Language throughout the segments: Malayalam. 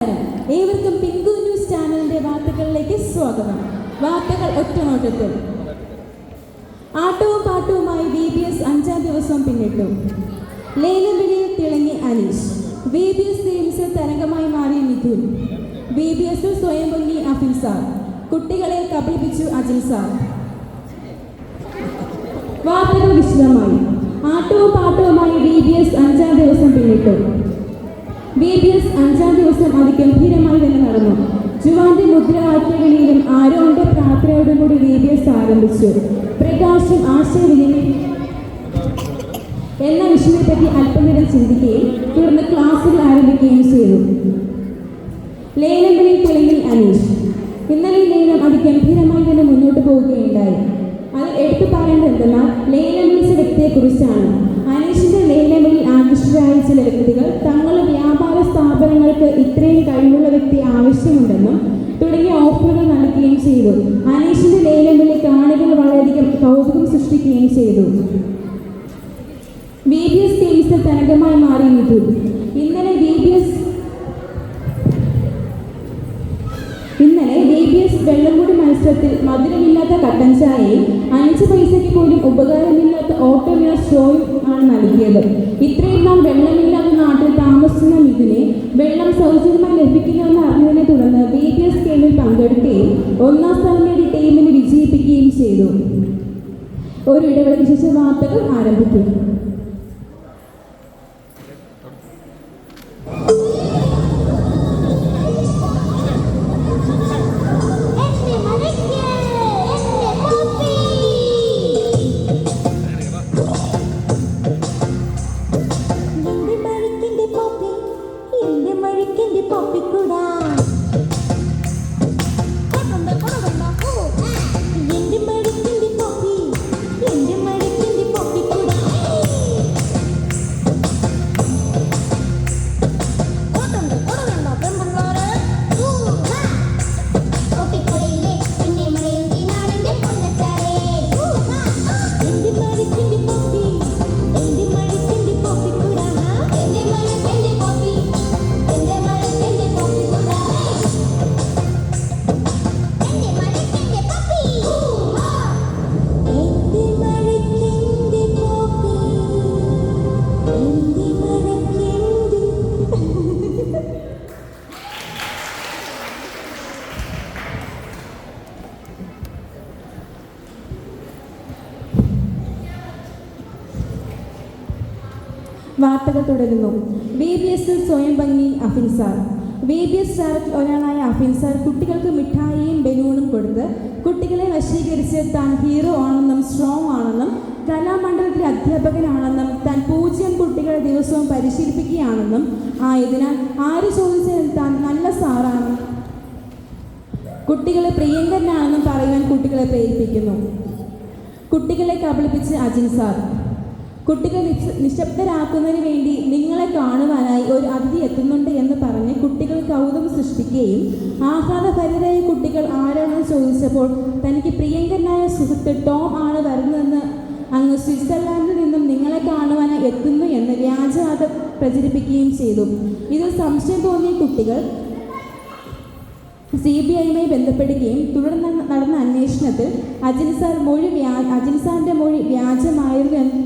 ഏവർക്കും പിങ്കു ന്യൂസ് ചാനലിന്റെ വാർത്തകളിലേക്ക് സ്വാഗതം. വാർത്തകൾ ഒറ്റനോട്ടത്തിൽ. ആട്ടവും പാട്ടവുമായി VBS 5-ാം ദിവസം പിന്നിട്ടു. ലേലം വിളിയിൽ തിളങ്ങി അനീഷ്. VBS ഗെയിംസിൽ തരംഗമായി മാറിയ മിഥുൻ. VBSൽ സ്വയം പൊങ്ങി അഫിൻ സാർ. കുട്ടികളെ കബളിപ്പിച്ചു അജിൻ സാർ. വാർത്തകൾ വിശദമായി. ആട്ടവും പാട്ടവുമായി VBS 5-ാം ദിവസം പിന്നിട്ടു. VBS 5-ാം ദിവസം അതിഗംഭീരമായി തന്നെ നടന്നു. ജുവാന്റെ മുദ്രാവാക്യങ്ങളിലും ആരോന്റെ പ്രാർത്ഥനയോടും കൂടി VBS ആരംഭിച്ചു. പ്രകാശം ആശയവിനിമയം എന്ന വിഷയത്തെപ്പറ്റി അല്പനേരം ചിന്തിക്കുകയും തുടർന്ന് ക്ലാസുകൾ ആരംഭിക്കുകയും ചെയ്തു. ലേലം വിളിയിൽ തിളങ്ങി അനീഷ്. ഇന്നലെ ലേലം അതിഗംഭീരമായി തന്നെ മുന്നോട്ട് പോവുകയുണ്ടായി. അത് എടുത്തു പറയേണ്ടത് എന്തെന്നാൽ ലേലം വിളിച്ച വ്യക്തിയെക്കുറിച്ചാണ്. അനീഷിന്റെ ലേലം വിളിയിൽ ആകൃഷ്ടരായ ചില വ്യക്തികൾ തങ്ങളുടെ വ്യാപാര സ്ഥാപനങ്ങൾക്ക് ഇത്രയും കഴിവുള്ള വ്യക്തി ആവശ്യമുണ്ടെന്നും തുടങ്ങിയ ഓഫറുകൾ നൽകുകയും ചെയ്തു. അനീഷിന്റെ ലേലം വിളി കാണികൾ വളരെയധികം കൗതുകം സൃഷ്ടിക്കുകയും ചെയ്തു. VBS ഗെയിംസിൽ തരംഗമായി മാറി മിഥുൻ. ഇന്നലെ VBS വെള്ളംകൂടി മത്സരത്തിൽ മധുരമില്ലാത്ത കട്ടൻ ചായയും 5 പൈസയ്ക്ക് പോലും ഉപകാരമില്ലാത്ത ഓട്ടോമിയ സ്ട്രോയും ആണ് നൽകിയത്. ഇത്രയും നാൾ വെള്ളമില്ലാത്ത നാട്ടിൽ താമസിക്കുന്ന മിഥുനെ വെള്ളം സൗജന്യമായി ലഭിക്കുന്നുവെന്ന് അറിഞ്ഞതിനെ തുടർന്ന് VBS ഗെയിമിൽ പങ്കെടുക്കുകയും 1-ാം സ്ഥാനം നേടി ടീമിനെ വിജയിപ്പിക്കുകയും ചെയ്തു. ഒരു ഇടവേളയ്ക്ക് ശേഷം വാർത്തകൾ ആരംഭിക്കും. വാർത്തകൾ തുടരുന്നു. VBSൽ സ്വയം ഭംഗി അഫിൻ സാർ. VBS ഡയറക്ടർ ഒരാളായ അഫിൻ സാർ കുട്ടികൾക്ക് മിഠായിയും ബലൂണും കൊടുത്ത് കുട്ടികളെ വശീകരിച്ച് താൻ ഹീറോ ആണെന്നും സ്ട്രോങ് ആണെന്നും കലാമണ്ഡലത്തിലെ അധ്യാപകനാണെന്നും താൻ 0 കുട്ടികളെ ദിവസവും പരിശീലിപ്പിക്കുകയാണെന്നും ആയതിനാൽ ആര് ചോദിച്ചാലും താൻ നല്ല സാറാണ്, കുട്ടികളെ പ്രിയങ്കരനാണെന്നും പറയുവാൻ കുട്ടികളെ പ്രേരിപ്പിക്കുന്നു. കുട്ടികളെ കബളിപ്പിച്ച് അജിൻ സാർ. കുട്ടികൾ നിശബ്ദരാക്കുന്നതിന് വേണ്ടി നിങ്ങളെ കാണുവാനായി ഒരു അതിഥി എത്തുന്നുണ്ട് എന്ന് പറഞ്ഞ് കുട്ടികൾ കൗതുകം സൃഷ്ടിക്കുകയും ആഹ്ലാദഭരിതരായ കുട്ടികൾ ആരാണെന്ന് ചോദിച്ചപ്പോൾ തനിക്ക് പ്രിയങ്കരനായ സുഹൃത്ത് ടോം ആണ് വരുന്നതെന്ന്, അങ്ങ് സ്വിറ്റ്സർലാൻഡിൽ നിന്നും നിങ്ങളെ കാണുവാനായി എത്തുന്നു എന്ന് വ്യാജവാദം പ്രചരിപ്പിക്കുകയും ചെയ്തു. ഇതിൽ സംശയം തോന്നിയ കുട്ടികൾ CBIയുമായി ബന്ധപ്പെടുകയും തുടർന്ന് നടന്ന അന്വേഷണത്തിൽ അജിൻ സാറിന്റെ മൊഴി വ്യാജമായിരുന്നു എന്ന്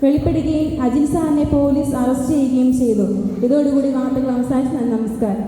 വെളിപ്പെടുകയും അജിൻ സാറിനെ പോലീസ് അറസ്റ്റ് ചെയ്യുകയും ചെയ്തു. ഇതോടുകൂടി വാർത്തകൾ അവസാനിച്ചു. നമസ്കാരം.